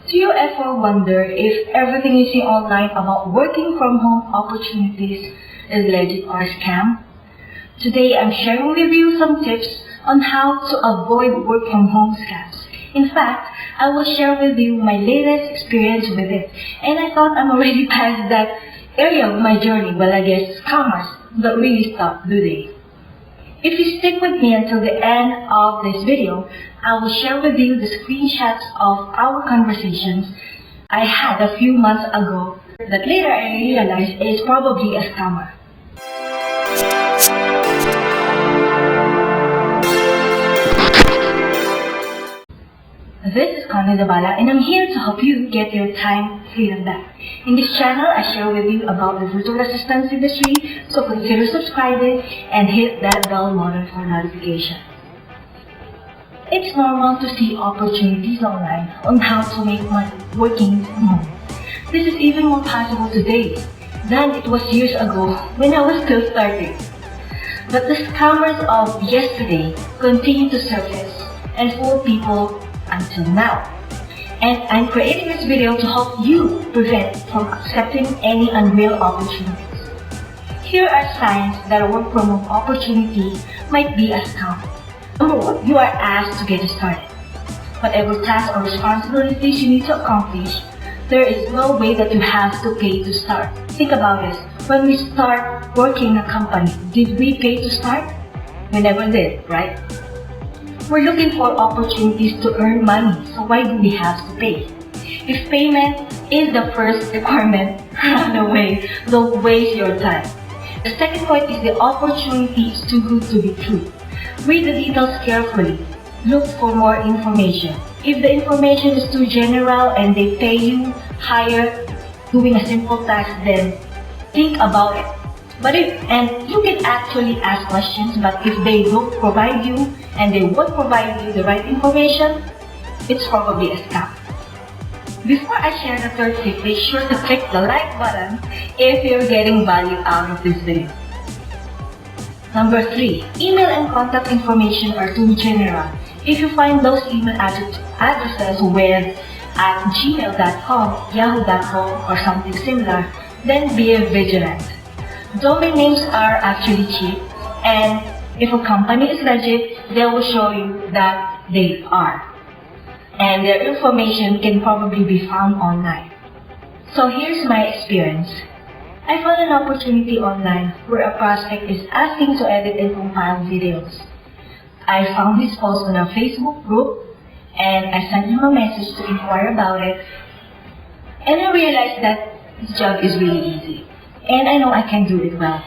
Do you ever wonder if everything you see online about working from home opportunities is legit or scam? Today I'm sharing with you some tips on how to avoid work from home scams. In fact, I will share with you my latest experience with it, and I thought I'm already past that area of my journey. Well, I guess scammers don't really stop, do they? If you stick with me until the end of this video, I will share with you the screenshots of our conversations I had a few months ago that later I realized is probably a scammer. This is Connie Dabala, and I'm here to help you get your time freedom back. In this channel, I share with you about the virtual assistance industry, so consider subscribing and hit that bell button for notification. It's normal to see opportunities online on how to make money working from home. This is even more possible today than it was years ago when I was still starting. But the scammers of yesterday continue to surface and fool people until now. And I'm creating this video to help you prevent from accepting any unreal opportunities. Here are signs that a work from home opportunity might be a scam. Number 1, you are asked to get started. Whatever tasks or responsibilities you need to accomplish, there is no way that you have to pay to start. Think about this. When we start working in a company, did we pay to start? We never did, right? We're looking for opportunities to earn money, so why do we have to pay? If payment is the first requirement, run away, don't waste your time. The second point is the opportunity is too good to be true. Read the details carefully. Look for more information. If the information is too general and they pay you higher doing a simple task, then think about it. And you can actually ask questions, but if they don't provide you and they won't provide you the right information, it's probably a scam. Before I share the third tip, make sure to click the like button if you're getting value out of this video. Number 3, email and contact information are too general. If you find those email addresses with at gmail.com, yahoo.com or something similar, then be vigilant. Domain names are actually cheap, and if a company is legit, they will show you that they are. And their information can probably be found online. So here's my experience. I found an opportunity online where a prospect is asking to edit and compile videos. I found his post on a Facebook group, and I sent him a message to inquire about it. And I realized that his job is really easy, and I know I can do it well.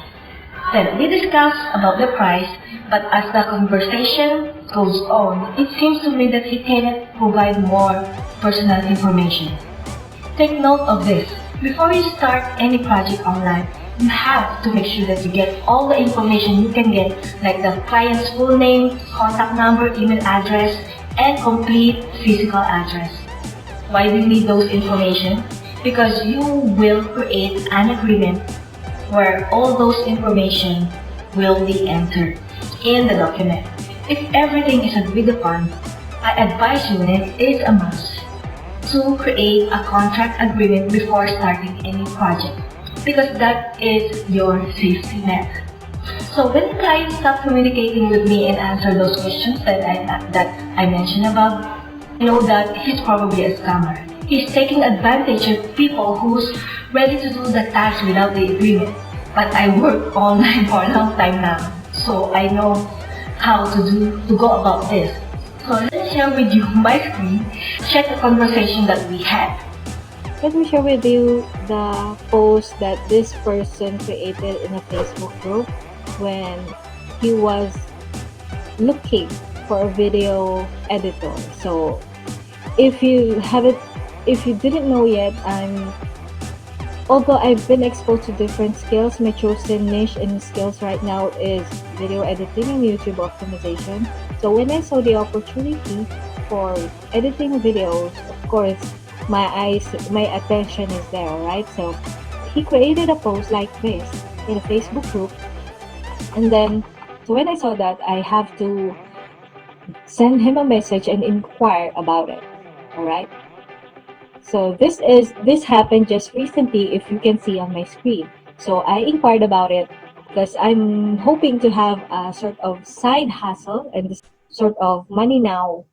Then we discussed about the price, but as the conversation goes on, it seems to me that he cannot provide more personal information. Take note of this. Before you start any project online, you have to make sure that you get all the information you can get, like the client's full name, contact number, email address, and complete physical address. Why do you need those information? Because you will create an agreement where all those information will be entered in the document. If everything is agreed upon, I advise you, and it is a must, to create a contract agreement before starting any project, because that is your safety net. So when the client stops communicating with me and answer those questions that I mentioned above, I know that he's probably a scammer. He's taking advantage of people who's ready to do the task without the agreement. But I work online for a long time now, so I know how to go about this. So let's share with you my screen. Check the conversation that we had. Let me share with you the post that this person created in a Facebook group when he was looking for a video editor. So if you didn't know yet, although I've been exposed to different skills, my chosen niche and skills right now is video editing and YouTube optimization. So when I saw the opportunity for editing videos, of course, my attention is there, right? So he created a post like this in a Facebook group, and then so when I saw that, I have to send him a message and inquire about it. All right. So this happened just recently, if you can see on my screen. So I inquired about it because I'm hoping to have a sort of side hustle and this sort of money now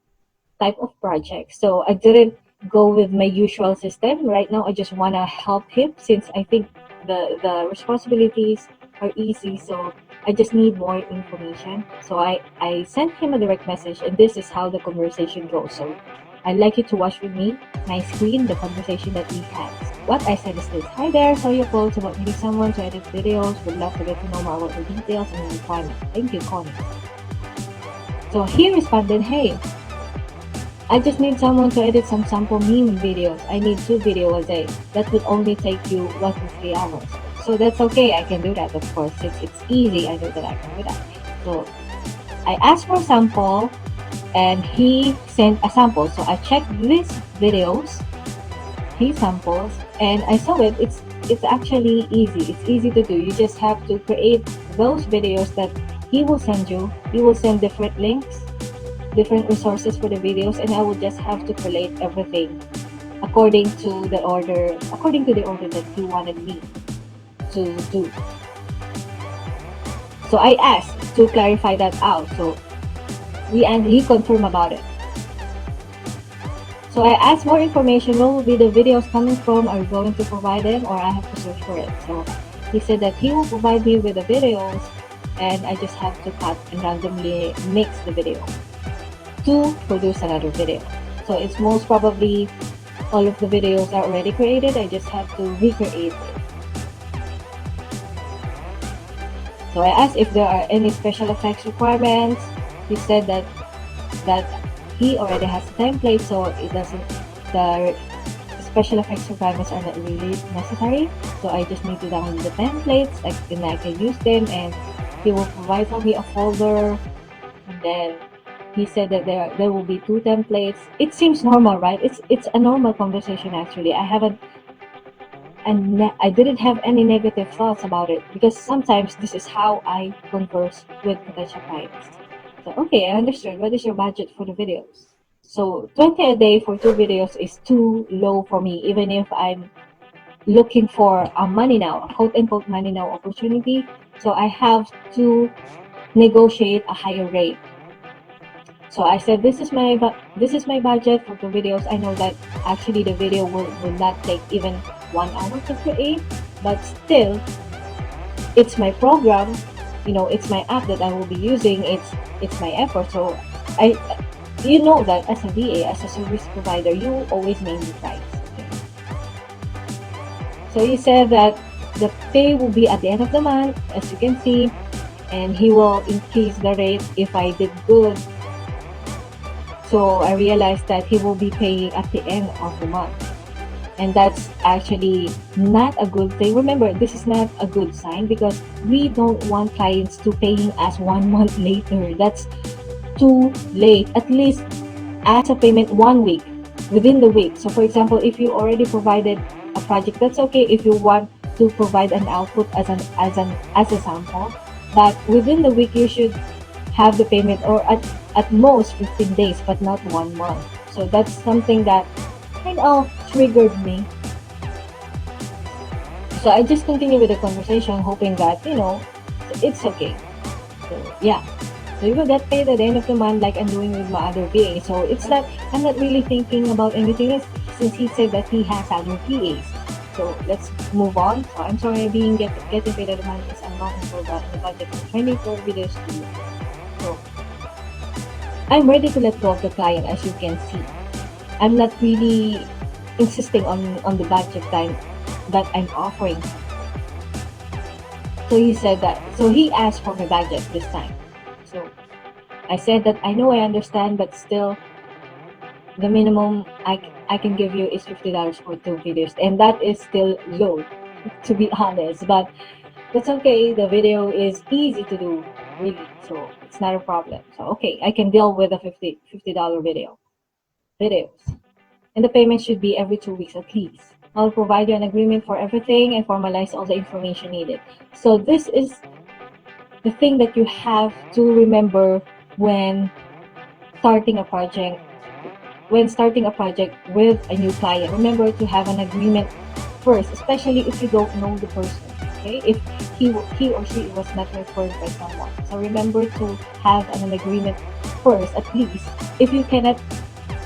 type of project. So I didn't go with my usual system. Right now, I just want to help him since I think the responsibilities are easy. So I just need more information. So I sent him a direct message, and this is how the conversation goes. So I'd like you to watch with me my screen the conversation that we had. What I said is this: Hi there, saw your post about needing someone to edit videos. Would love to get to know more about the details and the requirements. Thank you, Connie. So he responded, hey, I just need someone to edit some sample meme videos. I need 2 videos a day. That would only take you 1 to 3 hours. So that's okay. I can do that, of course. Since it's easy, I know that I can do that. So I asked for a sample and he sent a sample. So I checked these videos, his samples, and I saw it. It's actually easy. It's easy to do. You just have to create those videos that he will send you. He will send different links, different resources for the videos, and I will just have to collate everything according to the order that you wanted me to do. So I asked to clarify that out. So he confirmed about it. So I asked more information. Where will be the videos coming from? Are you going to provide them, or I have to search for it? So he said that he will provide me with the videos, and I just have to cut and randomly mix the video to produce another video. So it's most probably all of the videos are already created. I just have to recreate it. So I asked if there are any special effects requirements. He said that he already has a template, so the special effects requirements are not really necessary. So I just need to download the templates, and I can use them, and he will provide for me a folder. And then he said that there will be 2 templates. It seems normal, right? It's a normal conversation actually. I didn't have any negative thoughts about it because sometimes this is how I converse with potential clients. So okay, I understood. What is your budget for the videos? So 20 a day for 2 videos is too low for me, even if I'm looking for a money now, a quote unquote money now opportunity. So I have to negotiate a higher rate. So I said, this is my budget for 2 videos. I know that actually the video will not take even 1 hour to create, but still, it's my program. It's my app that I will be using. It's my effort. So you know that as a VA, as a service provider, you always name the price. Okay? So he said that the pay will be at the end of the month, as you can see, and he will increase the rate if I did good. So I realized that he will be paying at the end of the month. And that's actually not a good thing. Remember, this is not a good sign because we don't want clients to paying us 1 month later. That's too late. At least ask a payment 1 week, within the week. So for example, if you already provided a project, that's okay if you want to provide an output as a sample. But within the week, you should have the payment, or at most 15 days, but not 1 month. So that's something that kind of triggered me. So I just continue with the conversation, hoping that, it's okay. So yeah. So you will get paid at the end of the month like I'm doing with my other VA. So it's not, I'm not really thinking about anything else since he said that he has other VAs. So let's move on. So I'm sorry, getting paid at the month is unlawful for the budget for 24 videos to you. So I'm ready to let go of the client, as you can see. I'm not really insisting on the budget time that I'm offering. So he said that, so he asked for my budget this time. So I said that I know, I understand, but still the minimum I can give you is $50 for 2 videos, and that is still low, to be honest, but that's okay. The video is easy to do, really, so it's not a problem. So okay, I can deal with a $50 videos, and the payment should be every 2 weeks at least. I'll provide you an agreement for everything and formalize all the information needed. So this is the thing that you have to remember when starting a project when starting a project with a new client, remember to have an agreement first, especially if you don't know the person. Okay, if he or she was not referred by someone, so remember to have an agreement first. At least if you cannot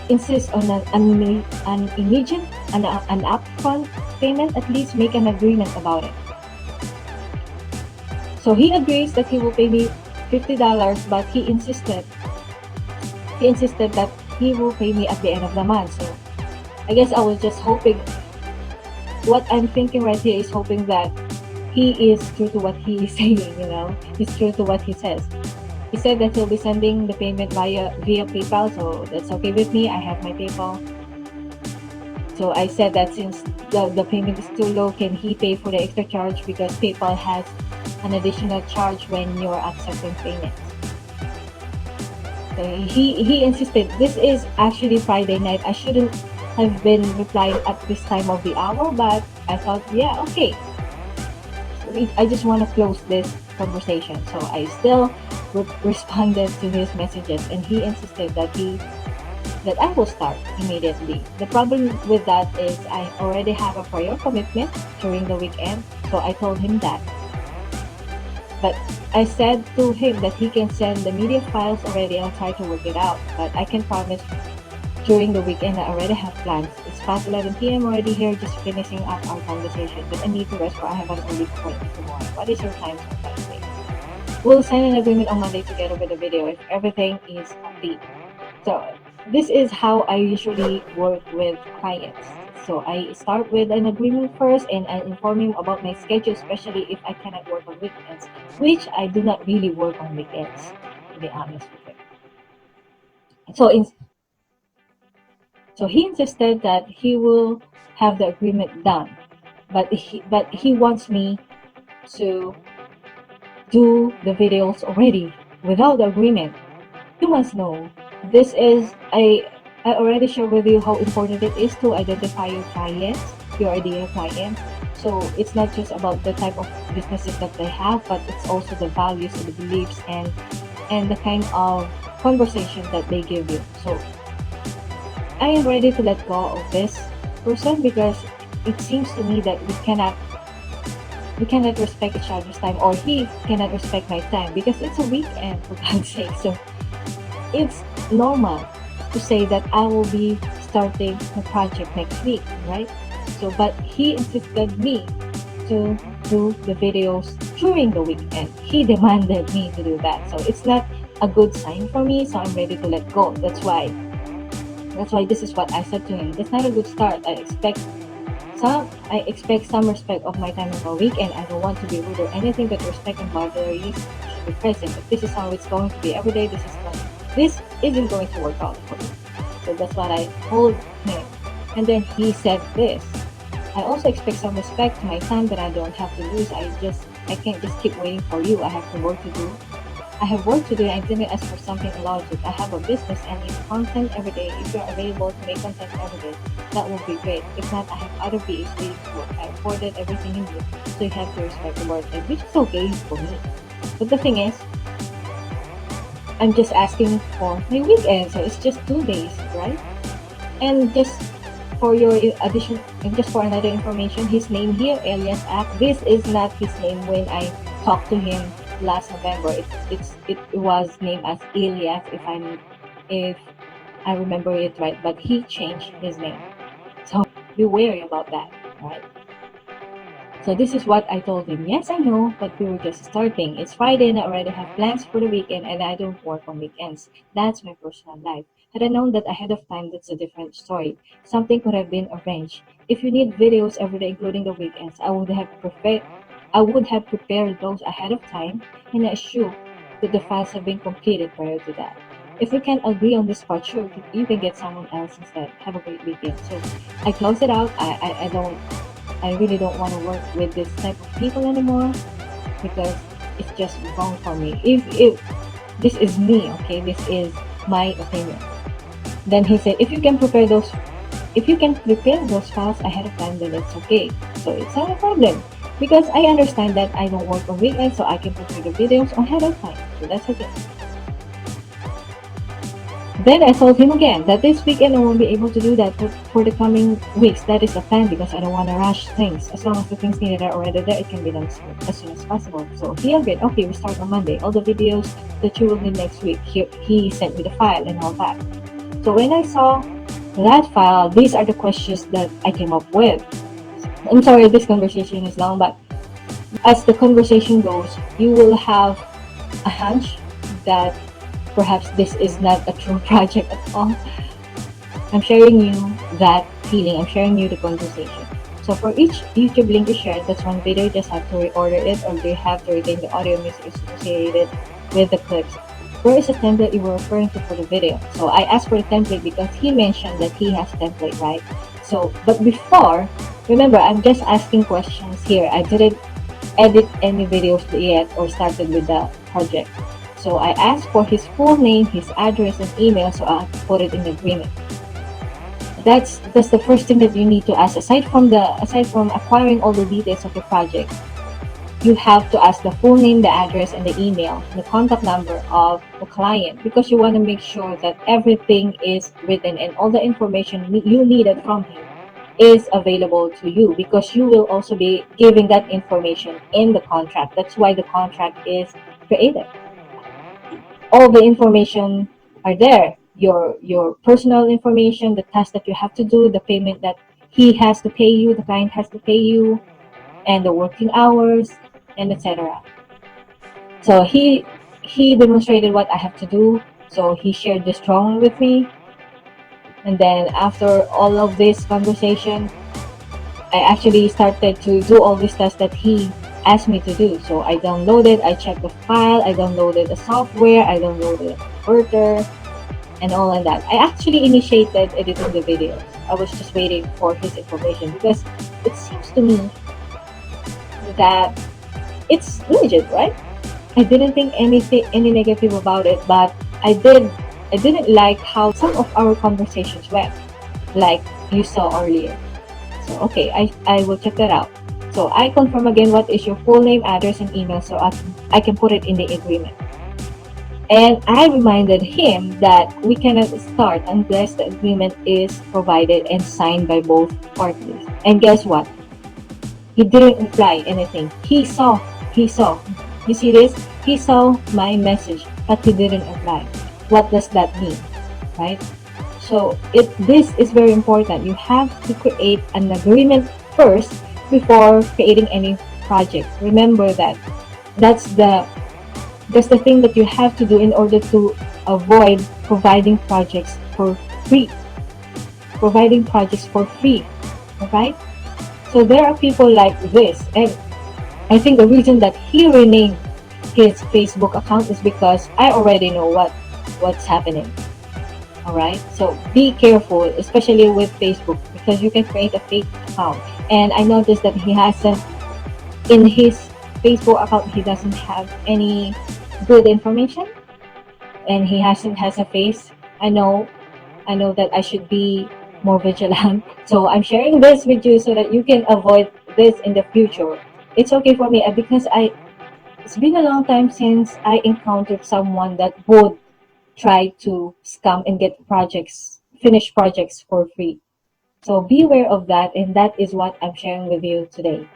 insist on an immediate an upfront payment, at least make an agreement about it. So he agrees that he will pay me $50, but he insisted that he will pay me at the end of the month. So I guess I was just hoping, what I'm thinking right here is hoping that he is true to what he is saying, he's true to what he says. He said that he'll be sending the payment via PayPal, so that's okay with me. I have my PayPal. So I said that since the payment is too low, can he pay for the extra charge, because PayPal has an additional charge when you're accepting payments. So he insisted. This is actually Friday night. I shouldn't have been replying at this time of the hour, but I thought, yeah, okay. I just want to close this conversation. So I still responded to his messages, and he insisted that I will start immediately. The problem with that is I already have a prior commitment during the weekend, so I told him that. But I said to him that he can send the media files already. I'll try to work it out, but I can promise during the weekend I already have plans. It's past 11 p.m. already here, just finishing up our conversation, but I need to rest, for I have an early appointment tomorrow. What is your time on Thursday? We'll sign an agreement on Monday together with the video if everything is complete. So this is how I usually work with clients. So I start with an agreement first, and I inform him about my schedule, especially if I cannot work on weekends, which I do not really work on weekends, to be honest with you. So he insisted that he will have the agreement done, but he wants me to do the videos already without the agreement. You must know, this is I already shared with you how important it is to identify your clients, your ideal clients. So it's not just about the type of businesses that they have, but it's also the values and the beliefs and the kind of conversation that they give you. So I am ready to let go of this person, because it seems to me that we cannot respect each other's time, or he cannot respect my time, because it's a weekend, for God's sake. So it's normal to say that I will be starting the project next week, right? So, but he insisted me to do the videos during the weekend. He demanded me to do that. So it's not a good sign for me. So I'm ready to let go. That's why this is what I said to him. That's not a good start. I expect some respect of my time on the weekend. I don't want to be rude or anything, but respect and boundaries should be present. If this is how it's going to be every day, this isn't going to work out for me. So that's what I told him. And then he said this: I also expect some respect to my time that I don't have to lose. I can't just keep waiting for you. I have work to do. And I didn't ask for something illogical. I have a business and need content every day. If you're available to make content every day, that would be great. If not, I have other VAs waiting to work. I afforded everything you need, so you have to respect the word, which is okay for me. But the thing is, I'm just asking for my weekend, so it's just 2 days, right? And just for your addition, and just for another information, his name here, Elias Act, this is not his name when I talked to him last November. It was named as Elias, if I remember it right, but he changed his name. So be wary about that, right? So this is what I told him. Yes, I know, but we were just starting. It's Friday and I already have plans for the weekend, and I don't work on weekends. That's my personal life. Had I known that ahead of time, that's a different story. Something could have been arranged. If you need videos every day, including the weekends, I would have prepared those ahead of time, and I assure that the files have been completed prior to that. If we can't agree on this part, sure, you can get someone else instead. Have a great weekend. So I closed it out. I really don't want to work with this type of people anymore, because it's just wrong for me. If this is me, okay, this is my opinion. Then he said, if you can prepare those files ahead of time, then it's okay. So it's not a problem, because I understand that I don't work on weekends, so I can prepare the videos ahead of time. So that's okay. Then I told him again that this weekend I won't be able to do that for the coming weeks. That is the plan because I don't want to rush things. As long as the things needed are already there, it can be done as soon as possible. So he agreed, okay, we start on Monday. All the videos that you will need next week, he sent me the file and all that. So when I saw that file, these are the questions that I came up with. I'm sorry, this conversation is long, but as the conversation goes, you will have a hunch that perhaps this is not a true project at all. I'm sharing you that feeling. I'm sharing you the conversation. So for each YouTube link you share, that's one video. You just have to reorder it, or do you have to retain the audio music associated with the clips. Where is the template you were referring to for the video? So I asked for the template because he mentioned that he has a template, right? So, but before, remember, I'm just asking questions here. I didn't edit any videos yet or started with the project. So I asked for his full name, his address, and email, so I put it in the agreement. That's the first thing that you need to ask. Aside from acquiring all the details of the project, you have to ask the full name, the address, and the email, the contact number of the client, because you want to make sure that everything is written and all the information you needed from him is available to you, because you will also be giving that information in the contract. That's why the contract is created. All the information are there, your personal information, the task that you have to do, the payment that he has to pay you, the client has to pay you, and the working hours, and etc. So he demonstrated what I have to do. So he shared this drawing with me, and then after all of this conversation, I actually started to do all these tasks that he asked me to do. So I downloaded, I checked the file, I downloaded the software, I downloaded a converter, and all of that. I actually initiated editing the videos. I was just waiting for his information because it seems to me that it's legit, right? I didn't think any negative about it, but I didn't like how some of our conversations went, like you saw earlier. So okay, I will check that out. So I confirm again what is your full name, address, and email, so I can put it in the agreement. And I reminded him that we cannot start unless the agreement is provided and signed by both parties. And guess what? He didn't reply anything. He saw. You see this? He saw my message, but he didn't reply. What does that mean, right? So this is very important. You have to create an agreement first before creating any project. Remember that. That's the thing that you have to do in order to avoid providing projects for free. Providing projects for free, okay? So there are people like this, and I think the reason that he renamed his Facebook account is because I already know what's happening. All right, so be careful, especially with Facebook, because you can create a fake account. And I noticed that he hasn't, in his Facebook account, he doesn't have any good information, and he has a face. I know that I should be more vigilant. So I'm sharing this with you so that you can avoid this in the future. It's okay for me because it's been a long time since I encountered someone that would try to scam and get finished projects for free. So be aware of that, and that is what I'm sharing with you today.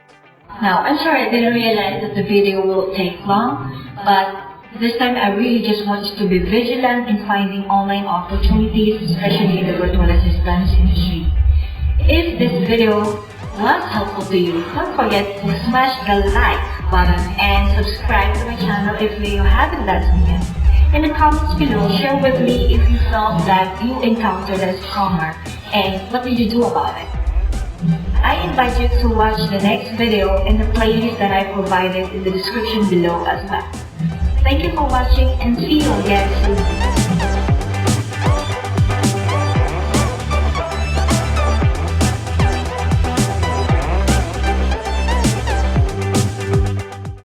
Now, I'm sorry I didn't realize that the video will take long, but this time I really just want you to be vigilant in finding online opportunities, especially in the virtual assistance industry. If this video was helpful to you, don't forget to smash the like button and subscribe to my channel if you haven't done so yet. In the comments below, share with me if you felt that you encountered a scammer and what did you do about it. I invite you to watch the next video in the playlist that I provided in the description below as well. Thank you for watching and see you again soon.